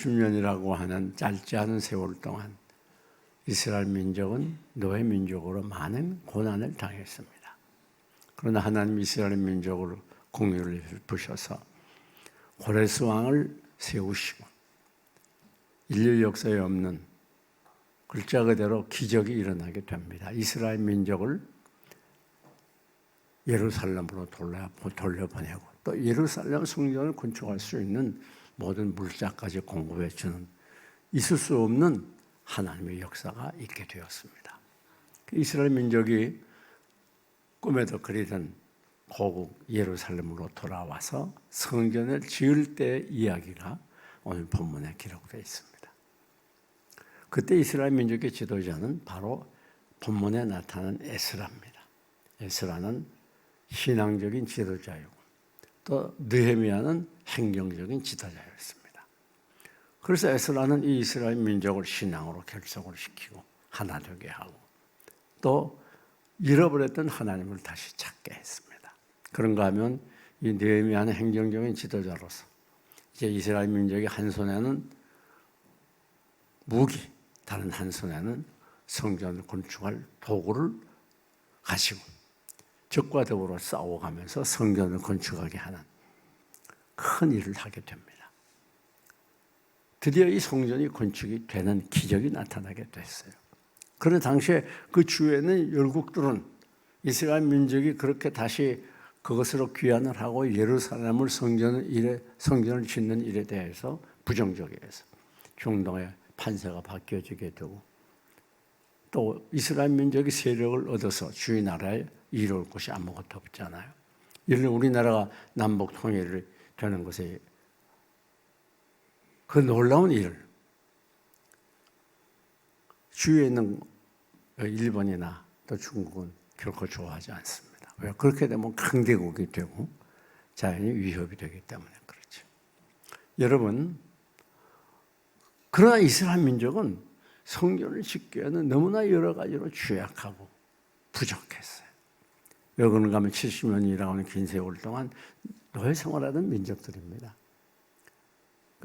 10년이라고 하는 짧지 않은 세월 동안 이스라엘 민족은 노예 민족으로 많은 고난을 당했습니다. 그러나 하나님 이스라엘 민족으로 공의를 베푸셔서 고레스 왕을 세우시고 인류 역사에 없는 글자 그대로 기적이 일어나게 됩니다. 이스라엘 민족을 예루살렘으로 돌려보내고 또 예루살렘 성전을 건축할 수 있는 모든 물자까지 공급해 주는 있을 수 없는 하나님의 역사가 있게 되었습니다. 이스라엘 민족이 꿈에도 그리던 고국 예루살렘으로 돌아와서 성전을 지을 때의 이야기가 오늘 본문에 기록되어 있습니다. 그때 이스라엘 민족의 지도자는 바로 본문에 나타난 에스라입니다. 에스라는 신앙적인 지도자이고 또 느헤미야는 행정적인 지도자였습니다. 그래서 에스라는 이 이스라엘 민족을 신앙으로 결속을 시키고 하나 되게 하고 또 잃어버렸던 하나님을 다시 찾게 했습니다. 그런가 하면 이 느헤미야는 행정적인 지도자로서 이제 이스라엘 민족의 한 손에는 무기, 다른 한 손에는 성전을 건축할 도구를 가지고 적과 더불어 싸워가면서 성전을 건축하게 하는 큰 일을 하게 됩니다. 드디어 이 성전이 건축이 되는 기적이 나타나게 됐어요. 그런데 당시에 그 주에는 열국들은 이스라엘 민족이 그렇게 다시 그것으로 귀환을 하고 예루살렘을 성전을 짓는 일에 대해서 부정적이어서 중동의 판세가 바뀌어지게 되고 또 이스라엘 민족이 세력을 얻어서 주의 나라에 이룰 것이 아무것도 없잖아요. 예를 들어 우리나라가 남북 통일이 되는 것에 그 놀라운 일을 주위에 있는 일본이나 또 중국은 결코 좋아하지 않습니다. 왜? 그렇게 되면 강대국이 되고 자연히 위협이 되기 때문에 그렇죠. 여러분, 그러나 이스라엘 민족은 성전을 짓기에는 너무나 여러 가지로 취약하고 부족했어요. 왜 그런가 하면 70년이라고 하는 긴 세월 동안 노예 생활하던 민족들입니다.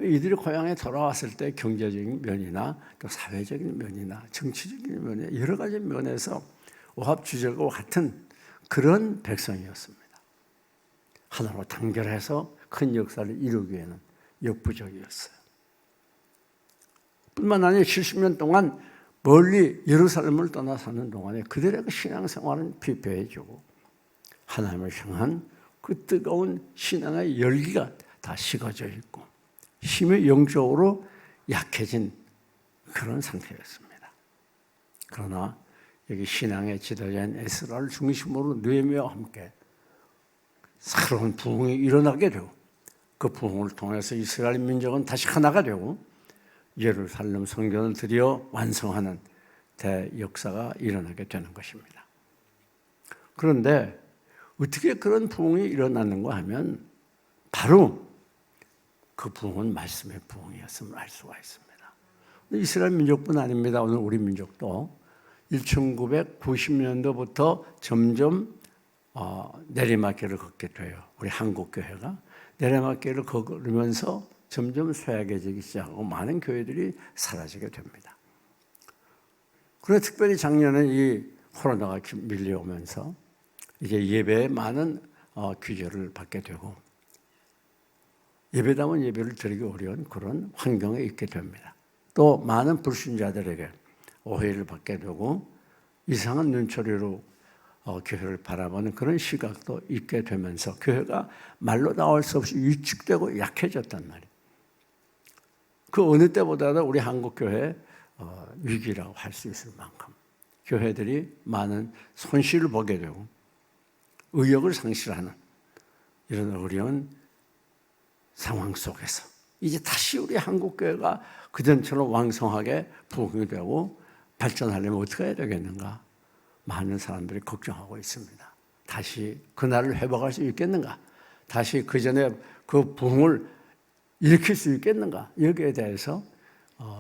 이들이 고향에 돌아왔을 때 경제적인 면이나 또 사회적인 면이나 정치적인 면이나 여러 가지 면에서 오합지졸과 같은 그런 백성이었습니다. 하나로 단결해서 큰 역사를 이루기에는 역부족이었어요. 뿐만 아니라 70년 동안 멀리 예루살렘을 떠나 사는 동안에 그들의 그 신앙생활은 피폐해지고 하나님을 향한 그 뜨거운 신앙의 열기가 다 식어져 있고 힘이 영적으로 약해진 그런 상태였습니다. 그러나 여기 신앙의 지도자인 에스라를 중심으로 느헤미야와 함께 새로운 부흥이 일어나게 되고 그 부흥을 통해서 이스라엘 민족은 다시 하나가 되고 예루살렘 성전을 드디어 완성하는 대역사가 일어나게 되는 것입니다. 그런데 어떻게 그런 부흥이 일어났는가 하면 바로 그 부흥은 말씀의 부흥이었음을 알 수가 있습니다. 이스라엘 민족뿐 아닙니다. 오늘 우리 민족도 1990년도부터 점점 내리막길을 걷게 돼요. 우리 한국교회가 내리막길을 걸으면서 점점 쇠약해지기 시작하고 많은 교회들이 사라지게 됩니다. 그런데 특별히 작년에 이 코로나가 밀려오면서 이제 예배에 많은 규제를 받게 되고 예배다운 예배를 드리기 어려운 그런 환경에 있게 됩니다. 또 많은 불신자들에게 오해를 받게 되고 이상한 눈초리로 교회를 바라보는 그런 시각도 있게 되면서 교회가 말로 나올 수 없이 위축되고 약해졌단 말이에요. 그 어느 때보다도 우리 한국교회 위기라고 할 수 있을 만큼 교회들이 많은 손실을 보게 되고 의욕을 상실하는 이런 어려운 상황 속에서 이제 다시 우리 한국교회가 그전처럼 왕성하게 부흥이 되고 발전하려면 어떻게 해야 되겠는가? 많은 사람들이 걱정하고 있습니다. 다시 그날을 회복할 수 있겠는가? 다시 그전에 그 부흥을 일으킬 수 있겠는가? 여기에 대해서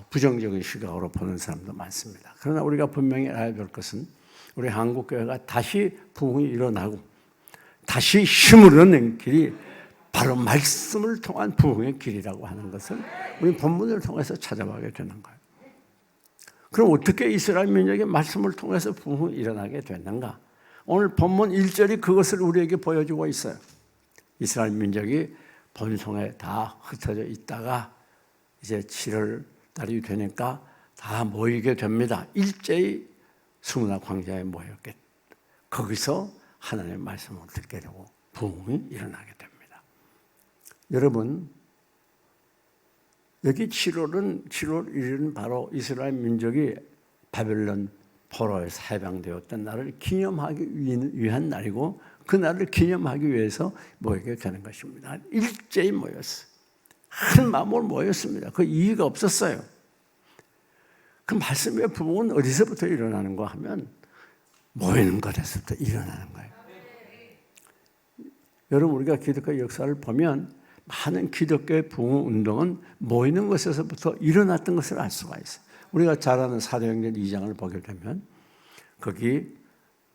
부정적인 시각으로 보는 사람도 많습니다. 그러나 우리가 분명히 알아야 될 것은 우리 한국교회가 다시 부흥이 일어나고 다시 힘을 얻는 길이 바로 말씀을 통한 부흥의 길이라고 하는 것을 우리 본문을 통해서 찾아보게 되는 거예요. 그럼 어떻게 이스라엘 민족의 말씀을 통해서 부흥이 일어나게 됐는가? 오늘 본문 1절이 그것을 우리에게 보여주고 있어요. 이스라엘 민족이 본성에 다 흩어져 있다가 이제 7월 달이 되니까 다 모이게 됩니다. 일제히 수문화 광야에 모였게. 거기서 하나님의 말씀을 듣게 되고 부흥이 일어나게 됩니다. 여러분, 여기 7월 1일은 바로 이스라엘 민족이 바벨론 포로에서 해방되었던 날을 기념하기 위한 날이고 그 날을 기념하기 위해서 모이게 되는 것입니다. 일제히 모였어요. 한 마음으로 모였습니다. 그 이유가 없었어요. 그 말씀의 부흥은 어디서부터 일어나는가 하면 모이는 것에서부터 일어나는 거예요. 여러분, 우리가 기독교 역사를 보면 많은 기독교의 부흥 운동은 모이는 것에서부터 일어났던 것을 알 수가 있어요. 우리가 잘 아는 사도행전 2장을 보게 되면 거기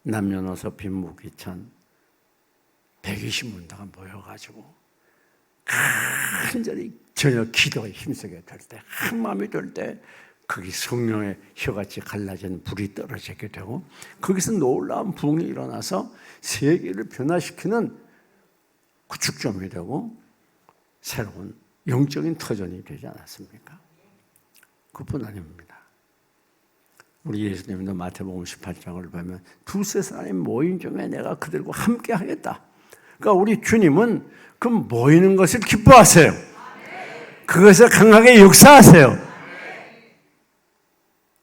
남녀노소 빈무귀천 120문다가 모여가지고 간절히 저녁 기도에 힘쓰게 될 때, 한 마음이 될 때 거기 성령의 혀같이 갈라진 불이 떨어지게 되고 거기서 놀라운 부흥이 일어나서 세계를 변화시키는 구축점이 되고 새로운 영적인 터전이 되지 않았습니까? 그뿐 아닙니다. 우리 예수님도 마태복음 18장을 보면 두세 사람이 모인 중에 내가 그들과 함께 하겠다. 그러니까 우리 주님은 그 모이는 것을 기뻐하세요. 그것을 강하게 역사하세요.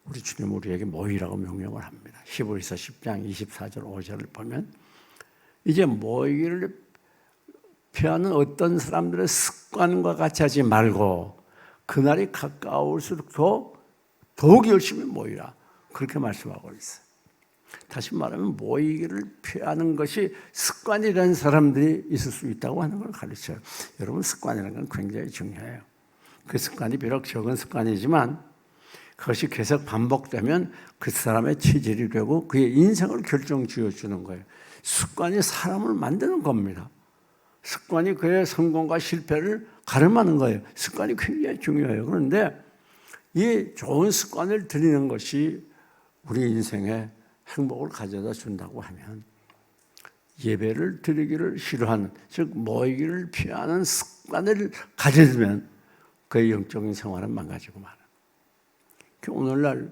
우리 주님 우리에게 모이라고 명령을 합니다. 히브리서 10장 24절 5절을 보면 이제 모이기를 피하는 어떤 사람들의 습관과 같이 하지 말고 그날이 가까울수록 더욱 열심히 모이라. 그렇게 말씀하고 있어요. 다시 말하면 모이기를 피하는 것이 습관이라는 사람들이 있을 수 있다고 하는 걸 가르쳐요. 여러분, 습관이라는 건 굉장히 중요해요. 그 습관이 비록 적은 습관이지만 그것이 계속 반복되면 그 사람의 체질이 되고 그의 인생을 결정지어주는 거예요. 습관이 사람을 만드는 겁니다. 습관이 그의 성공과 실패를 가름하는 거예요. 습관이 굉장히 중요해요. 그런데 이 좋은 습관을 들이는 것이 우리 인생에 행복을 가져다 준다고 하면 예배를 드리기를 싫어하는, 즉 모이기를 피하는 습관을 가져두면 그의 영적인 생활은 망가지고 말아요. 오늘날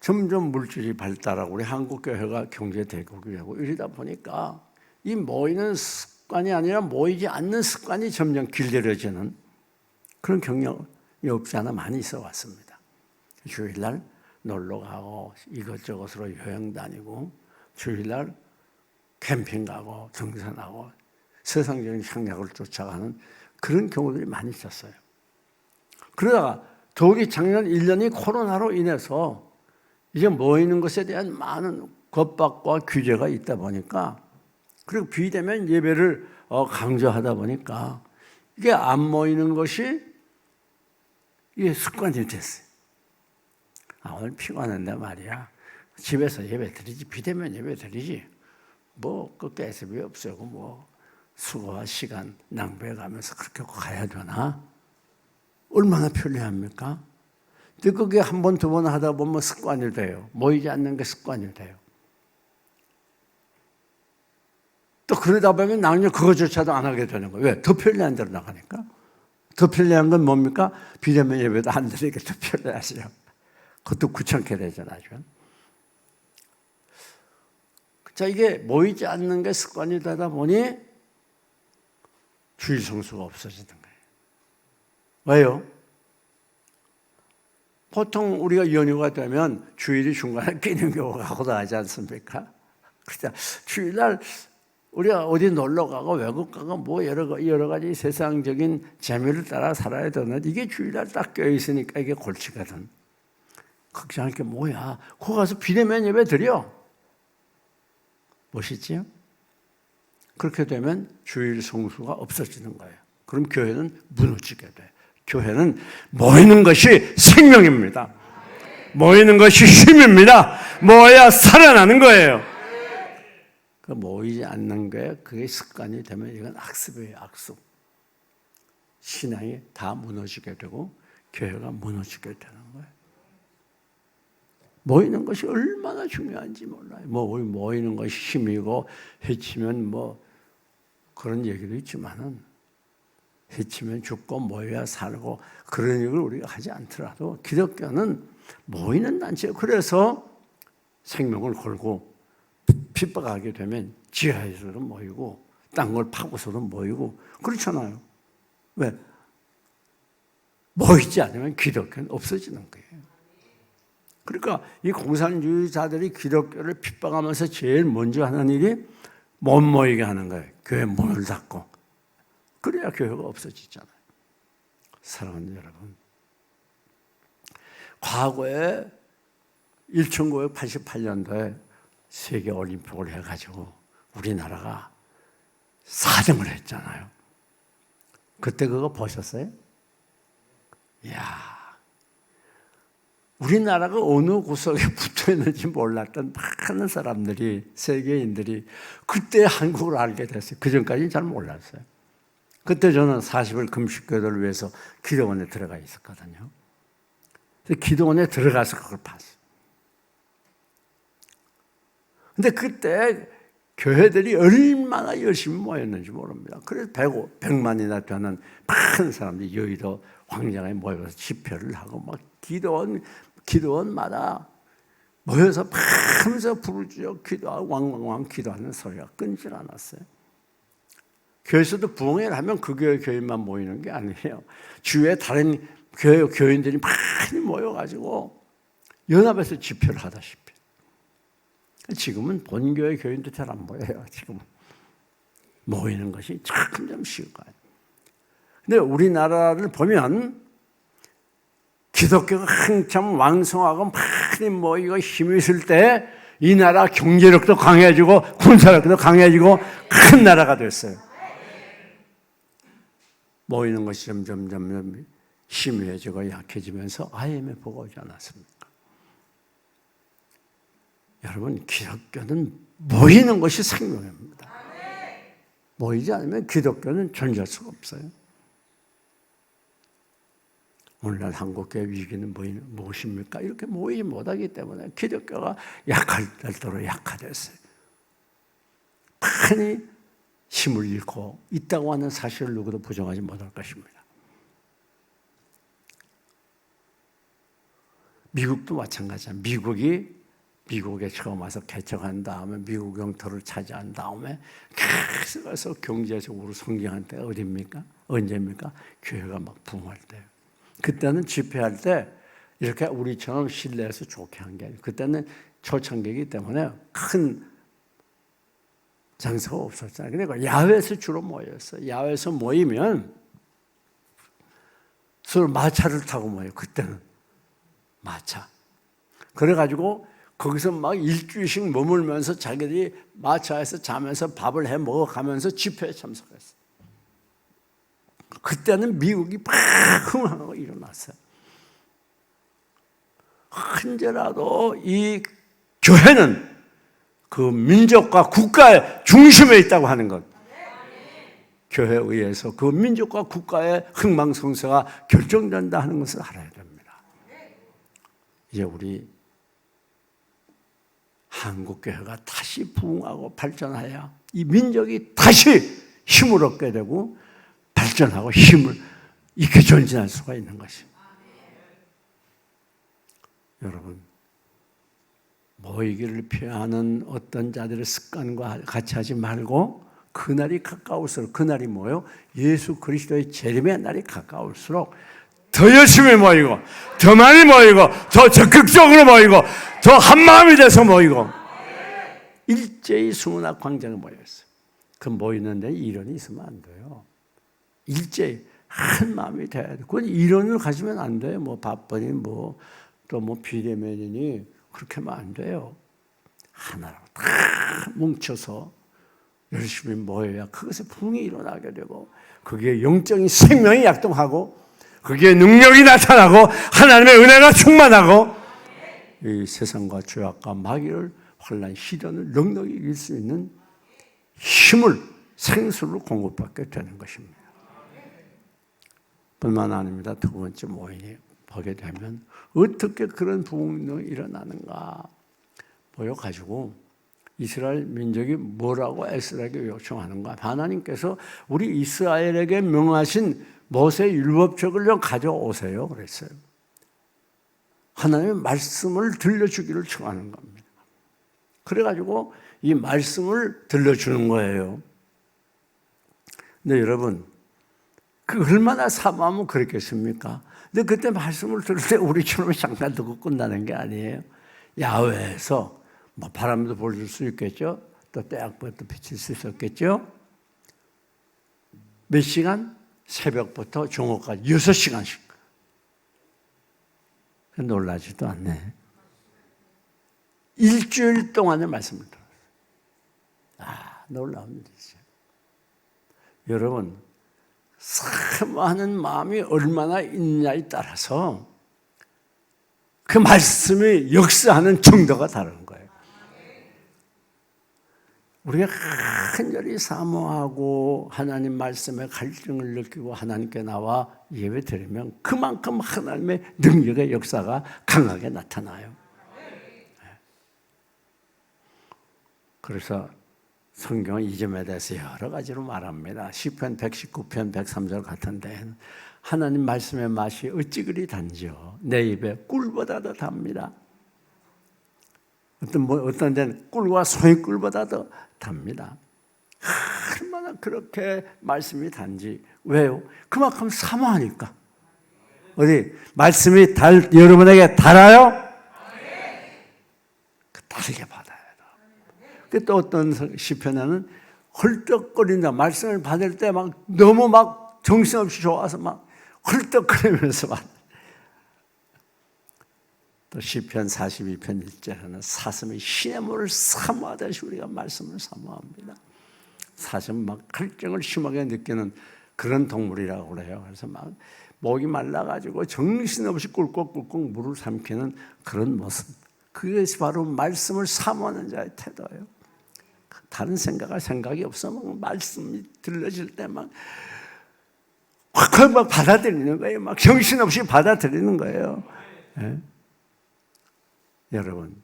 점점 물질이 발달하고 우리 한국교회가 경제대국이 되고 이러다 보니까 이 모이는 습관이 아니라 모이지 않는 습관이 점점 길들여지는 그런 경향이 없지 않아 많이 있어 왔습니다. 주일날 놀러 가고 이것저것으로 여행 다니고 주일날 캠핑 가고 등산하고 세상적인 향락을 쫓아가는 그런 경우들이 많이 있었어요. 그러다가 더욱이 작년 1년이 코로나로 인해서 이제 모이는 것에 대한 많은 겁박과 규제가 있다 보니까 그리고 비대면 예배를 강조하다 보니까 이게 안 모이는 것이 이게 습관이 됐어요. 오늘 피곤한데 말이야. 집에서 예배 드리지, 비대면 예배 드리지. 뭐 끝에 애습이 없애고 뭐 수고와 시간 낭비해 가면서 그렇게 가야 되나? 얼마나 편리합니까? 근데 그게 한 번, 두 번 하다 보면 습관이 돼요. 모이지 않는 게 습관이 돼요. 또 그러다 보면 나중에 그거조차도 안 하게 되는 거예요. 왜? 더 편리한 데로 나가니까. 더 편리한 건 뭡니까? 비대면 예배도 안 드리니까 더 편리하죠. 그것도 귀찮게 되죠, 나중에. 자, 이게 모이지 않는 게 습관이 되다 보니 주일 성수가 없어지는 거예요. 왜요? 보통 우리가 연휴가 되면 주일이 중간에 끼는 경우가 하고도 하지 않습니까? 그러니까 주일날 우리가 어디 놀러 가고 외국 가고 뭐 여러 가지 세상적인 재미를 따라 살아야 되는데 이게 주일날 딱 껴있으니까 이게 골치거든. 걱정할 게 뭐야? 거기 가서 비대면 예배 드려. 멋있지요? 그렇게 되면 주일 성수가 없어지는 거예요. 그럼 교회는 무너지게 돼. 교회는 모이는 것이 생명입니다. 모이는 것이 힘입니다. 모여야 살아나는 거예요. 그 모이지 않는 게 그게 습관이 되면 이건 악습이에요, 악습. 신앙이 다 무너지게 되고 교회가 무너지게 되는 거예요. 모이는 것이 얼마나 중요한지 몰라요. 모이는 것이 힘이고 해치면 그런 얘기도 있지만은 해치면 죽고 모여야 살고 그런 얘기를 우리가 하지 않더라도 기독교는 모이는 단체예요. 그래서 생명을 걸고 핍박하게 되면 지하에서도 모이고 딴 걸 파고서도 모이고 그렇잖아요. 왜? 모이지 않으면 기독교는 없어지는 거예요. 그러니까 이 공산주의자들이 기독교를 핍박하면서 제일 먼저 하는 일이 못 모이게 하는 거예요. 교회 문을 닫고. 그래야 교회가 없어지잖아요. 사랑하는 여러분, 과거에 1988년도에 세계올림픽을 해가지고 우리나라가 4등을 했잖아요. 그때 그거 보셨어요? 이야, 우리나라가 어느 구석에 붙어 있는지 몰랐던 많은 사람들이, 세계인들이 그때 한국을 알게 됐어요. 그 전까지는 잘 몰랐어요. 그때 저는 40일 금식교도를 위해서 기도원에 들어가 있었거든요. 그래서 기도원에 들어가서 그걸 봤어요. 근데 그때 교회들이 얼마나 열심히 모였는지 모릅니다. 그래서 100만이나 되는 많은 사람들이 여의도 광장에 모여서 집회를 하고 막 기도원마다 모여서 밤새 부르짖어 기도하고 왕왕왕 기도하는 소리가 끊질 않았어요. 교회에서도 부흥회를 하면 그 교인만 모이는 게 아니에요. 주위에 다른 교인들이 많이 모여가지고 연합해서 집회를 하다시피. 지금은 본교회 교인도 잘 안 모여요. 지금 모이는 것이 참 쉬운 거예요. 근데 우리나라를 보면 기독교가 한참 왕성하고 많이 모이고 힘이 있을 때 이 나라 경제력도 강해지고 군사력도 강해지고 큰 나라가 됐어요. 모이는 것이 점점 희미해지고 약해지면서 IMF가 오지 않았습니까? 여러분, 기독교는 모이는 것이 생명입니다. 모이지 않으면 기독교는 존재할 수가 없어요. 오늘날 한국교회 위기는 무엇입니까? 이렇게 모이지 못하기 때문에 기독교가 약할 때로 약화됐어요. 많이 힘을 잃고 있다고 하는 사실을 누구도 부정하지 못할 것입니다. 미국도 마찬가지입니다. 미국에 처음 와서 개척한 다음에 미국 영토를 차지한 다음에 계속 가서 경제적으로 성장한 때가 어디입니까? 언제입니까? 교회가 막 부흥할 때예요. 그때는 집회할 때 이렇게 우리처럼 실내에서 좋게 한 게 아니에요. 그때는 초창기이기 때문에 큰 장소가 없었잖아요. 그러니까 야외에서 주로 모였어요. 야외에서 모이면 서로 마차를 타고 모여요. 그때는 마차. 그래가지고 거기서 막 일주일씩 머물면서 자기들이 마차에서 자면서 밥을 해 먹어가면서 집회에 참석했어요. 그때는 미국이 막 흥하고 일어났어요. 언제라도 이 교회는 그 민족과 국가의 중심에 있다고 하는 것. 교회에 의해서 그 민족과 국가의 흥망성쇠가 결정된다 하는 것을 알아야 됩니다. 이제 우리 한국교회가 다시 부흥하고 발전해야 이 민족이 다시 힘을 얻게 되고 발전하고 힘을 있게 전진할 수가 있는 것입니다. 여러분, 모이기를 피하는 어떤 자들의 습관과 같이 하지 말고 그날이 가까울수록, 그날이 뭐예요? 예수 그리스도의 재림의 날이 가까울수록 더 열심히 모이고 더 많이 모이고 더 적극적으로 모이고 더 한마음이 돼서 모이고 일제히 수문학 광장에 모였어요. 그 모이는 데 이론이 있으면 안 돼요. 일제히 한 마음이 돼야 돼. 그건 이론을 가지면 안 돼요. 뭐 바쁘니 또 비대면이니 그렇게 하면 안 돼요. 하나로 다 뭉쳐서 열심히 모여야 그것에 부흥이 일어나게 되고 그게 영적인 생명이 약동하고 그게 능력이 나타나고 하나님의 은혜가 충만하고 이 세상과 죄악과 마귀를 환난 시련을 넉넉히 이길 수 있는 힘을 생수를 공급받게 되는 것입니다. 뿐만 아닙니다. 두 번째 모임이 보게 되면 어떻게 그런 부흥이 일어나는가 보여가지고 이스라엘 민족이 뭐라고 에스라에게 요청하는가. 하나님께서 우리 이스라엘에게 명하신 모세 율법책을 좀 가져오세요 그랬어요. 하나님의 말씀을 들려주기를 청하는 겁니다. 그래가지고 이 말씀을 들려주는 거예요. 근데 여러분, 그 얼마나 사모하면 그랬겠습니까? 근데 그때 말씀을 들을 때 우리처럼 잠깐 듣고 끝나는 게 아니에요. 야외에서 뭐 바람도 불 수 있겠죠. 또 태양부터 비칠 수 있었겠죠. 몇 시간? 새벽부터 정오까지 6시간씩. 놀라지도 않네. 일주일 동안의 말씀을 들었어요. 놀라운 일이죠. 여러분, 사모하는 마음이 얼마나 있냐에 따라서 그 말씀이 역사하는 정도가 다른 거예요. 우리가 간절히 사모하고 하나님 말씀에 갈증을 느끼고 하나님께 나와 예배드리면 그만큼 하나님의 능력의 역사가 강하게 나타나요. 그래서 성경은 이 점에 대해서 여러 가지로 말합니다. 시편 119편 103절 같은 데는 하나님 말씀의 맛이 어찌 그리 단지요. 내 입에 꿀보다도 답니다. 어떤 데는 꿀과 소인꿀보다 더 답니다. 얼마나 그렇게 말씀이 단지. 왜요? 그만큼 사모하니까. 어디 말씀이 여러분에게 달아요? 달게 받아야 돼. 또 어떤 시편에는 헐떡거린다. 말씀을 받을 때 막 너무 막 정신없이 좋아서 막 헐떡거리면서 막. 또 시편 42편 1절에는 사슴이 시냇물을 사모하듯이 우리가 말씀을 사모합니다. 사슴은 막 갈증을 심하게 느끼는 그런 동물이라고 그래요. 그래서 막 목이 말라가지고 정신없이 꿀꺽꿀꺽 물을 삼키는 그런 모습. 그것이 바로 말씀을 사모하는 자의 태도예요. 다른 생각이 없어. 막 말씀이 들려질 때 막 받아들이는 거예요. 막 정신없이 받아들이는 거예요. 네? 여러분,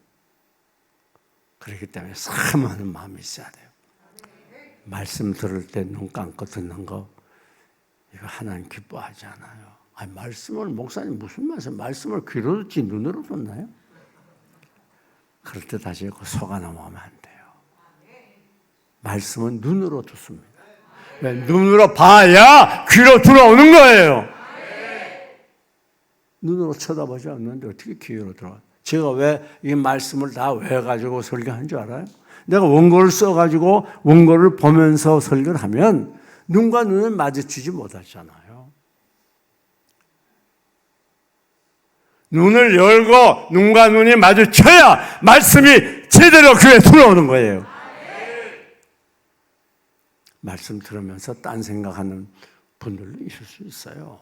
그렇기 때문에 사모하는 마음이 있어야 돼요. 말씀 들을 때 눈 감고 듣는 거, 이거 하나님 기뻐하지 않아요. 아니, 말씀을, 목사님 무슨 말씀을 귀로 듣지 눈으로 듣나요? 그럴 때 다시 속아 넘어가면 안 돼요. 말씀은 눈으로 듣습니다. 눈으로 봐야 귀로 들어오는 거예요. 눈으로 쳐다보지 않는데 어떻게 귀로 들어와요? 제가 왜 이 말씀을 다 외워가지고 설교한 줄 알아요? 내가 원고를 써가지고 원고를 보면서 설교를 하면 눈과 눈을 마주치지 못하잖아요. 눈을 열고 눈과 눈이 마주쳐야 말씀이 제대로 귀에 들어오는 거예요. 말씀 들으면서 딴 생각하는 분들도 있을 수 있어요.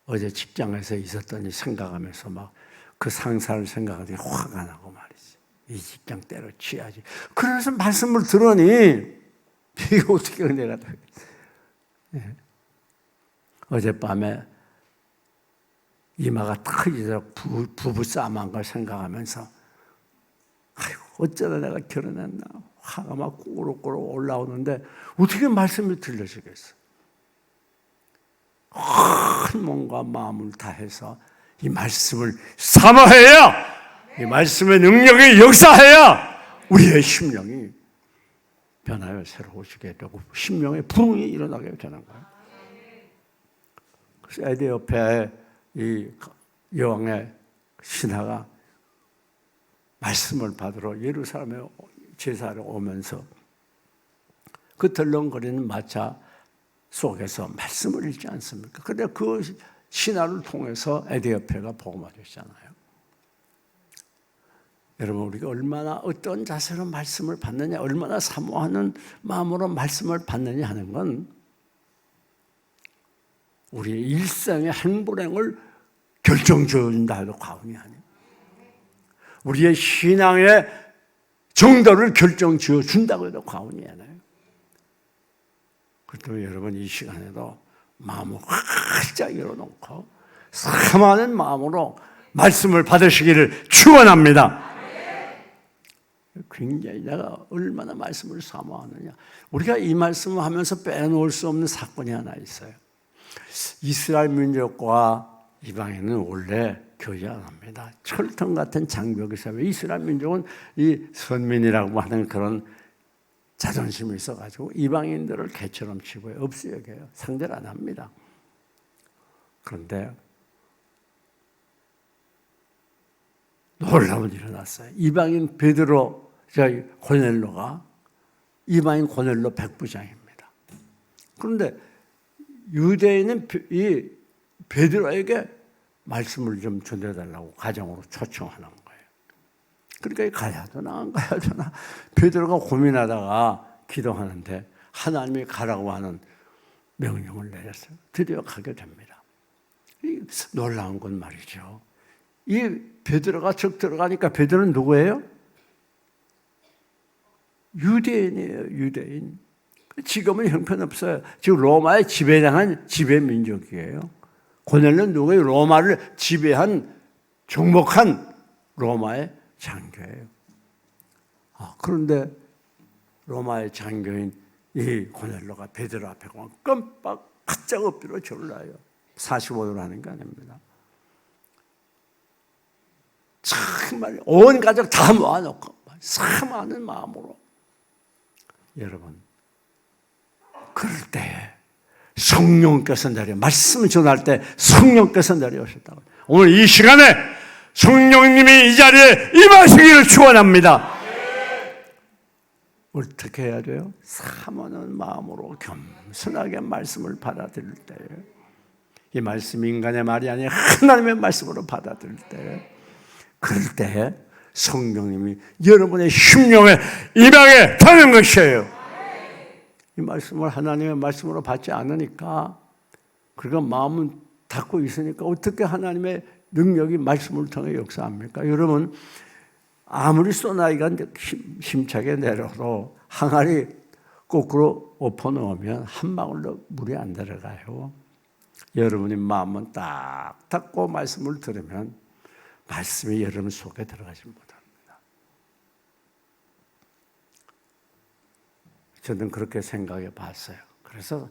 어제 직장에서 있었던 일 생각하면서 막 그 상사를 생각하더니 화가 나고 말이지. 이 직장 때려치야지. 그래서 말씀을 들으니 이거 어떻게 은혜가 되겠어요. 예. 어젯밤에 이마가 터지도록 부부싸움한 걸 생각하면서 아이고 어쩌다 내가 결혼했나. 화가 막 꼬르꼬르 올라오는데 어떻게 말씀이 들려지겠어. 큰 몸과 마음을 다해서 이 말씀을 사모해야, 이 말씀의 능력이 역사해야 우리의 심령이 변하여 새로워지게 되고 심령의 부흥이 일어나게 되는 거예요. 그래서 에디오피아의 이 여왕의 신하가 말씀을 받으러 예루살렘에 제사를 오면서 그 덜렁거리는 마차 속에서 말씀을 읽지 않습니까? 그런데 그 신화를 통해서 에디오피아가 복음화 됐잖아요. 여러분, 우리가 얼마나 어떤 자세로 말씀을 받느냐, 얼마나 사모하는 마음으로 말씀을 받느냐 하는 건 우리의 일생의 한 불행을 결정지어준다 해도 과언이 아니에요. 우리의 신앙의 정도를 결정 지어 준다고 해도 과언이 아니에요. 그렇다면 여러분 이 시간에도 마음을 활짝 열어놓고 사모하는 마음으로 말씀을 받으시기를 축원합니다. 굉장히 내가 얼마나 말씀을 사모하느냐. 우리가 이 말씀을 하면서 빼놓을 수 없는 사건이 하나 있어요. 이스라엘 민족과 이방인은 원래 교제 안 합니다. 철통 같은 장벽이 있어요. 이스라엘 민족은 이 선민이라고 하는 그런 자존심이 있어가지고 이방인들을 개처럼 치고 없이 여겨요. 상대를 안 합니다. 그런데 놀라운 일이 일어났어요. 이방인 베드로, 고넬로가 이방인 고넬로 백부장입니다. 그런데 유대인은 이 베드로에게 말씀을 좀 전해달라고 가정으로 초청하는 거예요. 그러니까 가야 되나 안 가야 되나 베드로가 고민하다가 기도하는데 하나님이 가라고 하는 명령을 내렸어요. 드디어 가게 됩니다. 놀라운 건 말이죠. 이 베드로가 적 들어가니까 베드로는 누구예요? 유대인이에요. 유대인. 지금은 형편없어요. 지금 로마에 지배당한 지배민족이에요. 고넬로는 누구예요? 로마를 지배한 정복한 로마의 장교예요. 그런데 로마의 장교인 이 고넬로가 베드로 앞에 가면 깜빡 바짝 엎드려 졸라요. 45도로 하는 게 아닙니다. 정말 온 가족 다 모아놓고 사모하는 마음으로. 여러분, 그럴 때 성령께서 말씀을 전할 때 성령께서 내려오셨다고. 오늘 이 시간에 성령님이 이 자리에 임하시기를 축원합니다. 어떻게 해야 돼요? 사모하는 마음으로 겸손하게 말씀을 받아들일 때에, 이 말씀이 인간의 말이 아니라 하나님의 말씀으로 받아들일 때에, 그럴 때 성령님이 여러분의 심령에 임하게 되는 것이에요. 이 말씀을 하나님의 말씀으로 받지 않으니까, 그러니까 마음은 닫고 있으니까 어떻게 하나님의 능력이 말씀을 통해 역사합니까? 여러분, 아무리 소나기가 힘차게 내려도 항아리 거꾸로 엎어놓으면 한 방울도 물이 안 들어가요. 여러분이 마음은 딱 닫고 말씀을 들으면 말씀이 여러분 속에 들어가지 못합니다. 저는 그렇게 생각해 봤어요. 그래서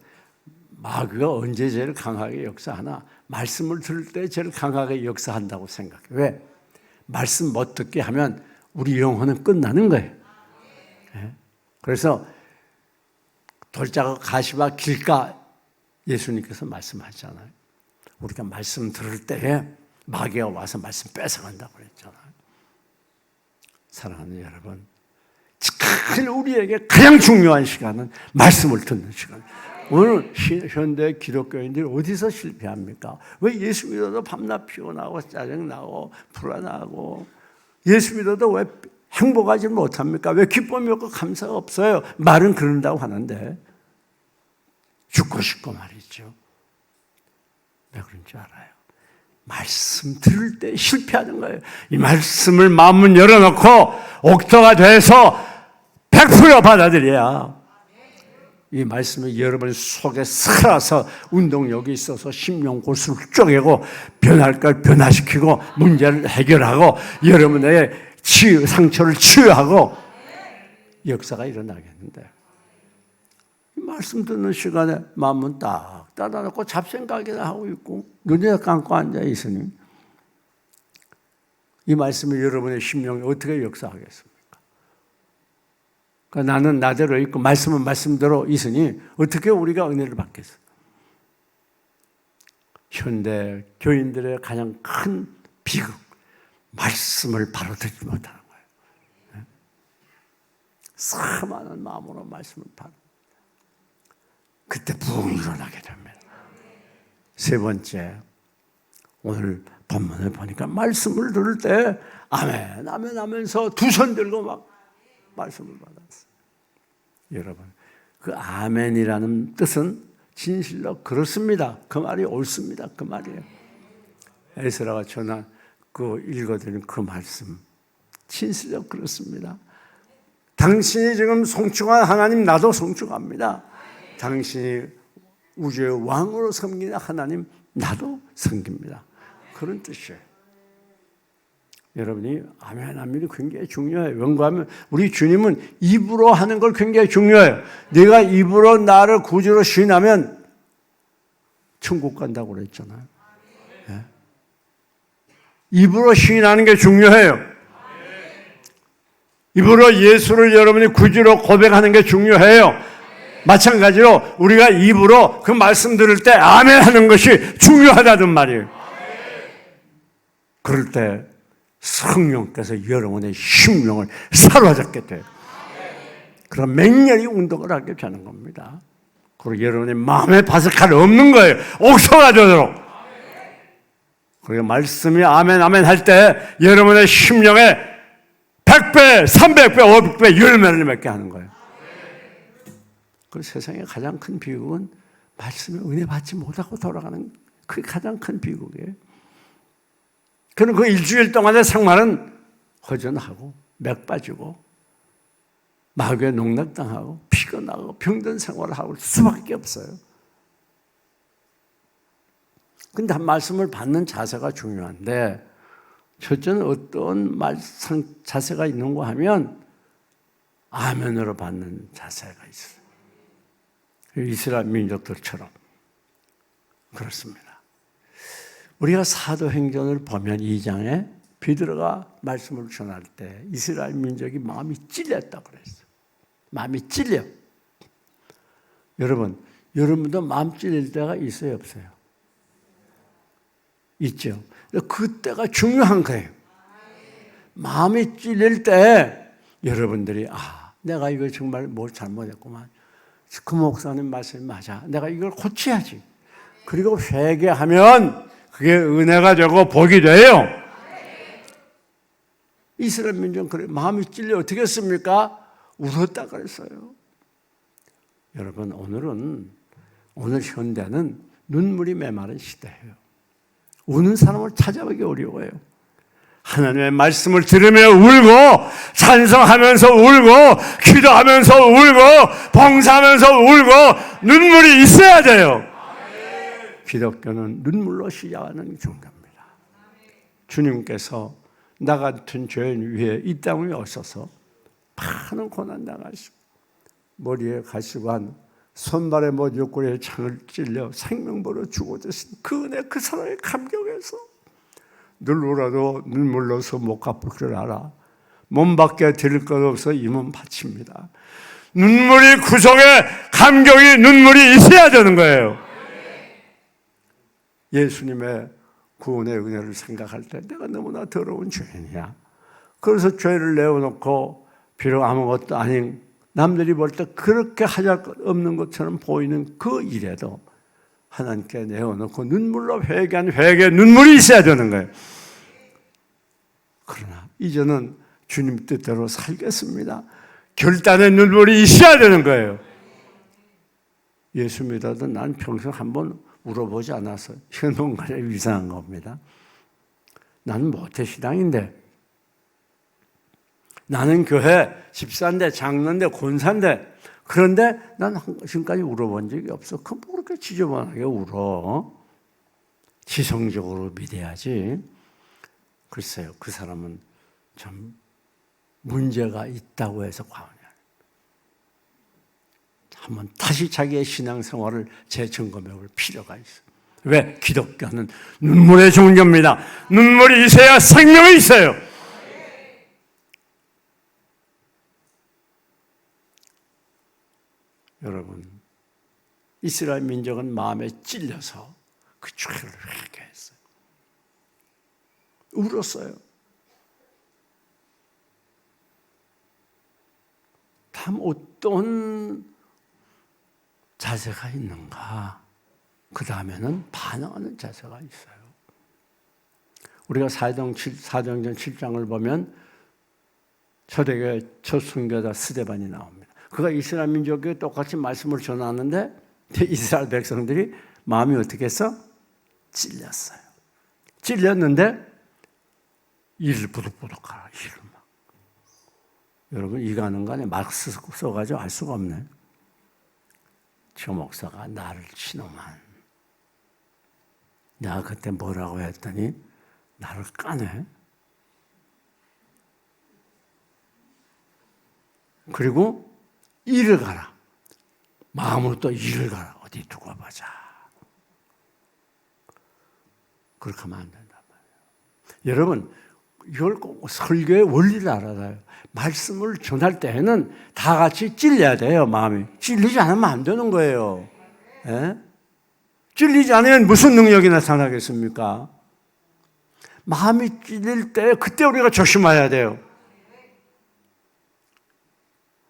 마귀가 언제 제일 강하게 역사하나? 말씀을 들을 때 제일 강하게 역사한다고 생각해요. 왜? 말씀 못 듣게 하면 우리 영혼은 끝나는 거예요. 그래서 돌자가 가시와 길가 예수님께서 말씀하셨잖아요. 우리가 말씀 들을 때에 마귀가 와서 말씀 뺏어간다고 그랬잖아요. 사랑하는 여러분, 우리에게 가장 중요한 시간은 말씀을 듣는 시간. 오늘 현대 기독교인들이 어디서 실패합니까? 왜 예수 믿어도 밤낮 피곤하고 짜증나고 불안하고, 예수 믿어도 왜 행복하지 못합니까? 왜 기쁨이 없고 감사가 없어요? 말은 그런다고 하는데 죽고 싶고 말이죠. 왜 그런 줄 알아요? 말씀 들을 때 실패하는 거예요. 이 말씀을 마음문 열어놓고 옥토가 돼서 100% 받아들여야 이 말씀이 여러분 속에 살아서 운동력이 있어서 심령 골수를 쪼개고 변할 걸 변화시키고 문제를 해결하고 여러분의 상처를 치유하고 역사가 일어나겠는데, 이 말씀 듣는 시간에 마음은 딱 닫아놓고 잡생각이나 하고 있고 눈에 감고 앉아 있으니 이 말씀이 여러분의 심령에 어떻게 역사하겠습니까? 그러니까 나는 나대로 있고 말씀은 말씀대로 있으니 어떻게 우리가 은혜를 받겠어요? 현대 교인들의 가장 큰 비극, 말씀을 바로 듣지 못하는 거예요. 사모하는 마음으로 말씀을 바로, 그때 부흥이 일어나게 됩니다. 세 번째, 오늘 본문을 보니까 말씀을 들을 때 아멘 아멘 하면서 두 손 들고 막 말씀을 받았어요. 여러분, 그 아멘이라는 뜻은 진실로 그렇습니다. 그 말이 옳습니다. 그 말이에요. 에스라가 전한 그 읽어드린 그 말씀 진실로 그렇습니다. 당신이 지금 송축한 하나님, 나도 송축합니다. 당신이 우주의 왕으로 섬기는 하나님, 나도 섬깁니다. 그런 뜻이에요. 여러분이 아멘, 아멘이 굉장히 중요해요. 왜냐하면 우리 주님은 입으로 하는 걸 굉장히 중요해요. 네가 입으로 나를 구주로 시인하면 천국 간다고 그랬잖아요. 네? 입으로 시인하는 게 중요해요. 입으로 예수를 여러분이 구주로 고백하는 게 중요해요. 마찬가지로 우리가 입으로 그 말씀 들을 때 아멘 하는 것이 중요하다는 말이에요. 그럴 때 성령께서 여러분의 심령을 사로잡게 돼요. 그럼 맹렬히 운동을 하게 되는 겁니다. 그리고 여러분의 마음에 바삭할 없는 거예요. 옥소가 되도록. 그리고 말씀이 아멘 아멘 할 때 여러분의 심령에 100배, 300배, 500배 열매를 맺게 하는 거예요. 그 세상의 가장 큰 비극은 말씀에 은혜 받지 못하고 돌아가는 그게 가장 큰 비극이에요. 그는 그 일주일 동안의 생활은 허전하고 맥 빠지고 마귀에 농락당하고 피곤하고 병든 생활을 하고 수밖에 없어요. 근데 한 말씀을 받는 자세가 중요한데 첫째는 어떤 자세가 있는가 하면 아멘으로 받는 자세가 있어요. 이스라엘 민족들처럼 그렇습니다. 우리가 사도행전을 보면 2장에 베드로가 말씀을 전할 때 이스라엘 민족이 마음이 찔렸다고 그랬어요. 마음이 찔려. 여러분도 마음 찔릴 때가 있어요, 없어요? 있죠. 그때가 중요한 거예요. 마음이 찔릴 때 여러분들이 내가 이거 정말 뭘 잘못했구만. 그 목사님 말씀이 맞아. 내가 이걸 고쳐야지. 그리고 회개하면 그게 은혜가 되고 복이 돼요. 이스라엘 민족은 그래 마음이 찔려 어떻게 했습니까? 울었다 그랬어요. 여러분 오늘 현대는 눈물이 메마른 시대예요. 우는 사람을 찾아보기 어려워요. 하나님의 말씀을 들으며 울고 찬송하면서 울고 기도하면서 울고 봉사하면서 울고 눈물이 있어야 돼요. 기독교는 눈물로 시작하는 종교입니다. 주님께서 나 같은 죄인 위에 이 땅 위에 오셔서 많은 고난 당하시고 머리에 가시관 손발에 옆구리에 창을 찔려 생명보로 죽어주신 그 은혜 그 사랑에 감격해서 늘 울어도 눈물로서 못 갚을 줄 알아. 몸 밖에 드릴 것 없어 이 몸 바칩니다. 눈물이 구속에 감격이 눈물이 있어야 되는 거예요. 예수님의 구원의 은혜를 생각할 때 내가 너무나 더러운 죄인이야. 그래서 죄를 내어놓고 비록 아무것도 아닌 남들이 볼 때 그렇게 하잘 것 없는 것처럼 보이는 그 일에도 하나님께 내어놓고 눈물로 회개한 회개의 눈물이 있어야 되는 거예요. 그러나 이제는 주님 뜻대로 살겠습니다. 결단의 눈물이 있어야 되는 거예요. 예수 믿어도 난 평생 한번 울어보지 않았어요. 이건 뭔가 이상한 겁니다. 나는 모태신앙인데 나는 교회 집사인데 장로인데 권사인데 그런데 난 지금까지 울어본 적이 없어. 그럼 뭐 그렇게 지저분하게 울어? 지성적으로 믿어야지. 글쎄요, 그 사람은 좀 문제가 있다고 해서 과언이 아니에요. 한번 다시 자기의 신앙생활을 재점검해 볼 필요가 있어요. 왜? 기독교는 눈물의 종교입니다. 눈물이 있어야 생명이 있어요. 여러분, 이스라엘 민족은 마음에 찔려서 그 죄를 회개했어요. 울었어요. 참 어떤 자세가 있는가? 그 다음에는 반응하는 자세가 있어요. 우리가 사도행전 7장을 보면 초대교회 첫 순교자 스데반이 나옵니다. 그가 이스라엘 민족에게 똑같이 말씀을 전하는데 이스라엘 백성들이 마음이 어떻게 했어? 찔렸어요. 찔렸는데 이를 부득부득하라. 이를 막 여러분 이가 하는 거 아니에요? 막 써가지고 알 수가 없네. 저 목사가 나를 치노만. 내가 그때 뭐라고 했더니 나를 까네. 그리고 일을 가라. 마음으로 또 일을 가라. 어디 두고 보자. 그렇게 하면 안 된단 말이에요. 여러분, 이걸 꼭 설교의 원리를 알아야 요 말씀을 전할 때에는 다 같이 찔려야 돼요, 마음이. 찔리지 않으면 안 되는 거예요. 예? 찔리지 않으면 무슨 능력이 나타나겠습니까? 마음이 찔릴 때 그때 우리가 조심해야 돼요.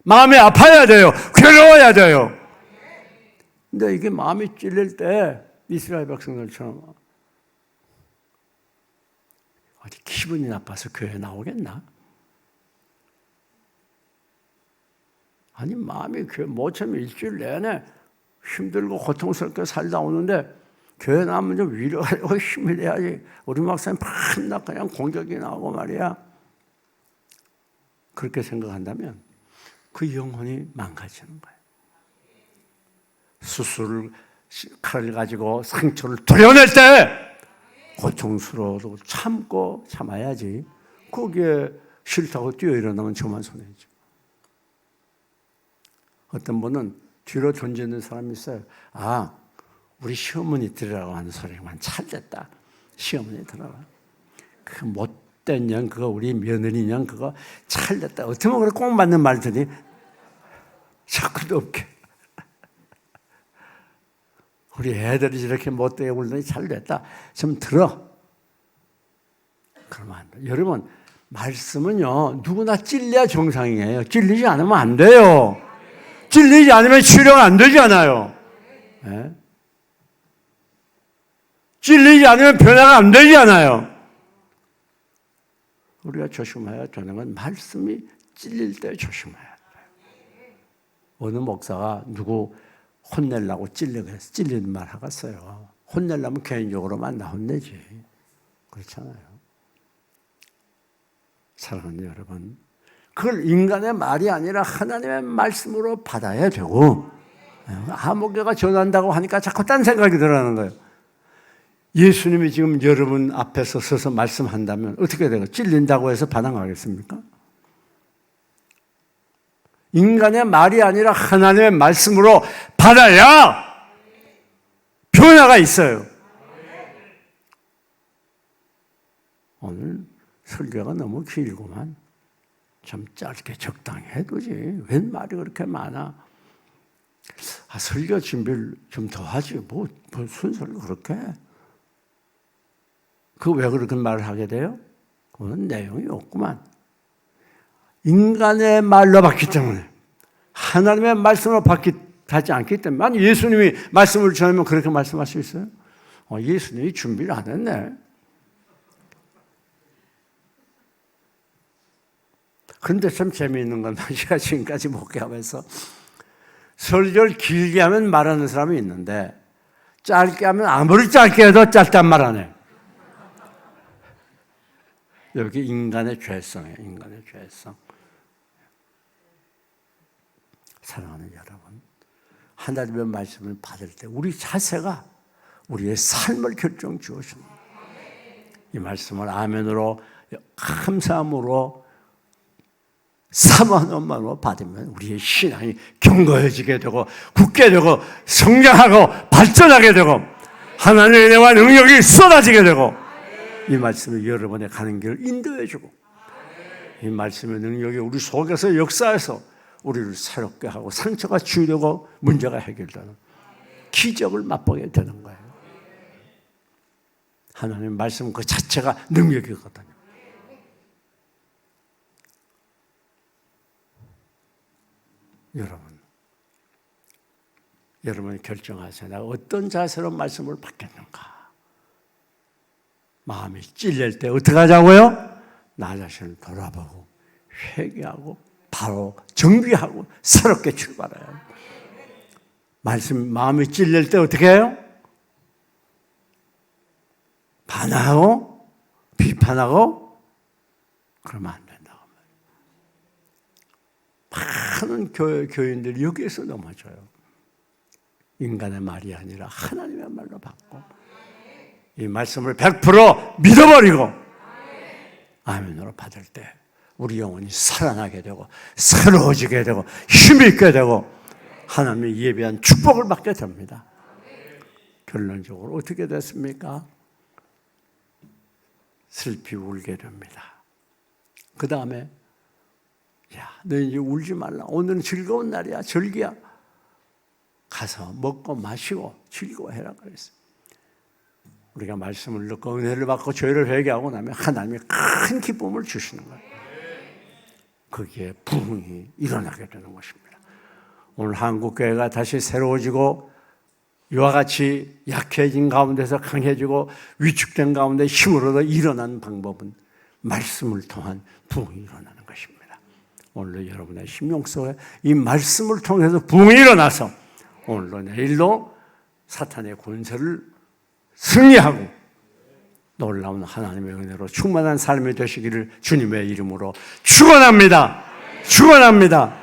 마음이 아파야 돼요. 괴로워야 돼요. 근데 이게 마음이 찔릴 때 이스라엘 백성들처럼 어디 기분이 나빠서 교회 나오겠나? 아니 마음이 모처럼 일주일 내내 힘들고 고통스럽게 살다 오는데 교회 나오면 좀 위로하려고 힘을 내야지. 우리 목사님 밤낮 그냥 공격이 나오고 말이야. 그렇게 생각한다면 그 영혼이 망가지는 거예요. 수술을 칼을 가지고 상처를 도려낼 때 고통스러워도 참고 참아야지. 거기에 싫다고 뛰어 일어나면 저만 손해죠. 어떤 분은 뒤로 던지는 사람이 있어요. 아, 우리 시어머니들이라고 하는 소리만 찰됐다. 시어머니 들어라. 그 못된 년 그거 우리 며느리 년 그거 찰됐다. 어떻게 보면 꼭 맞는 말들이 자꾸도 없게. 우리 애들이 저렇게 못되게 굴더니 찰됐다. 좀 들어. 그러면 안 돼. 여러분, 말씀은요, 누구나 찔려야 정상이에요. 찔리지 않으면 안 돼요. 찔리지 않으면 치료가 안 되잖아요. 네? 찔리지 않으면 변화가 안 되잖아요. 우리가 조심해야 되는 건 말씀이 찔릴 때 조심해야 돼요. 어느 목사가 누구 혼내려고 찔리는 말 하겠어요. 혼내려면 개인적으로만 나 혼내지. 그렇잖아요. 사랑하는 여러분, 그걸 인간의 말이 아니라 하나님의 말씀으로 받아야 되고, 아무개가 전한다고 하니까 자꾸 딴 생각이 들어가는 거예요. 예수님이 지금 여러분 앞에서 서서 말씀한다면 어떻게 돼요? 찔린다고 해서 반항하겠습니까? 인간의 말이 아니라 하나님의 말씀으로 받아야 변화가 있어요. 오늘 설교가 너무 길구만. 좀 짧게 적당히 해두지. 웬 말이 그렇게 많아? 설교 준비를 좀 더 하지. 뭐 순서를 그렇게 해. 왜 그렇게 말을 하게 돼요? 그건 내용이 없구만. 인간의 말로 받기 때문에, 하나님의 말씀으로 하지 않기 때문에. 아니, 예수님이 말씀을 전하면 그렇게 말씀할 수 있어요? 예수님이 준비를 안 했네. 그런데 참 재미있는 건 제가 지금까지 목회하면서 설교를 길게 하면 말하는 사람이 있는데 짧게 하면 아무리 짧게 해도 짧단 말 안 해. 여기 인간의 죄성이에요. 인간의 죄성. 사랑하는 여러분, 하나님의 말씀을 받을 때 우리 자세가 우리의 삶을 결정 주십니다. 이 말씀을 아멘으로 감사함으로 사모함으로 받으면 우리의 신앙이 견고해지게 되고 굳게 되고 성장하고 발전하게 되고 하나님의 은혜와 능력이 쏟아지게 되고 이 말씀이 여러분의 가는 길을 인도해주고 이 말씀의 능력이 우리 속에서 역사해서 우리를 새롭게 하고 상처가 치유되고 문제가 해결되는 기적을 맛보게 되는 거예요. 하나님의 말씀 그 자체가 능력이거든요. 여러분이 결정하세요. 내가 어떤 자세로 말씀을 받겠는가? 마음이 찔릴 때 어떻게 하자고요? 나 자신을 돌아보고 회개하고 바로 정비하고 새롭게 출발해요. 마음이 찔릴 때 어떻게 해요? 반항하고 비판하고 그러면 안 된다고 말이에요. 많은 교인들이 여기에서 넘어져요. 인간의 말이 아니라 하나님의 말로 받고 이 말씀을 100% 믿어버리고 아멘으로 받을 때 우리 영혼이 살아나게 되고 새로워지게 되고 힘있게 되고 하나님의 예비한 축복을 받게 됩니다. 결론적으로 어떻게 됐습니까? 슬피 울게 됩니다. 그 다음에 야, 너 이제 울지 말라. 오늘은 즐거운 날이야. 절기야. 가서 먹고 마시고 즐거워해라 그랬어요. 우리가 말씀을 듣고 은혜를 받고 죄를 회개하고 나면 하나님이 큰 기쁨을 주시는 거예요. 거기에 부흥이 일어나게 되는 것입니다. 오늘 한국교회가 다시 새로워지고 이와 같이 약해진 가운데서 강해지고 위축된 가운데 힘을 얻어 일어나는 방법은 말씀을 통한 부흥이 일어나는 것입니다. 오늘도 여러분의 심령 속에 이 말씀을 통해서 부흥이 일어나서 오늘도 내일도 사탄의 권세를 승리하고 놀라운 하나님의 은혜로 충만한 삶이 되시기를 주님의 이름으로 축원합니다. 축원합니다.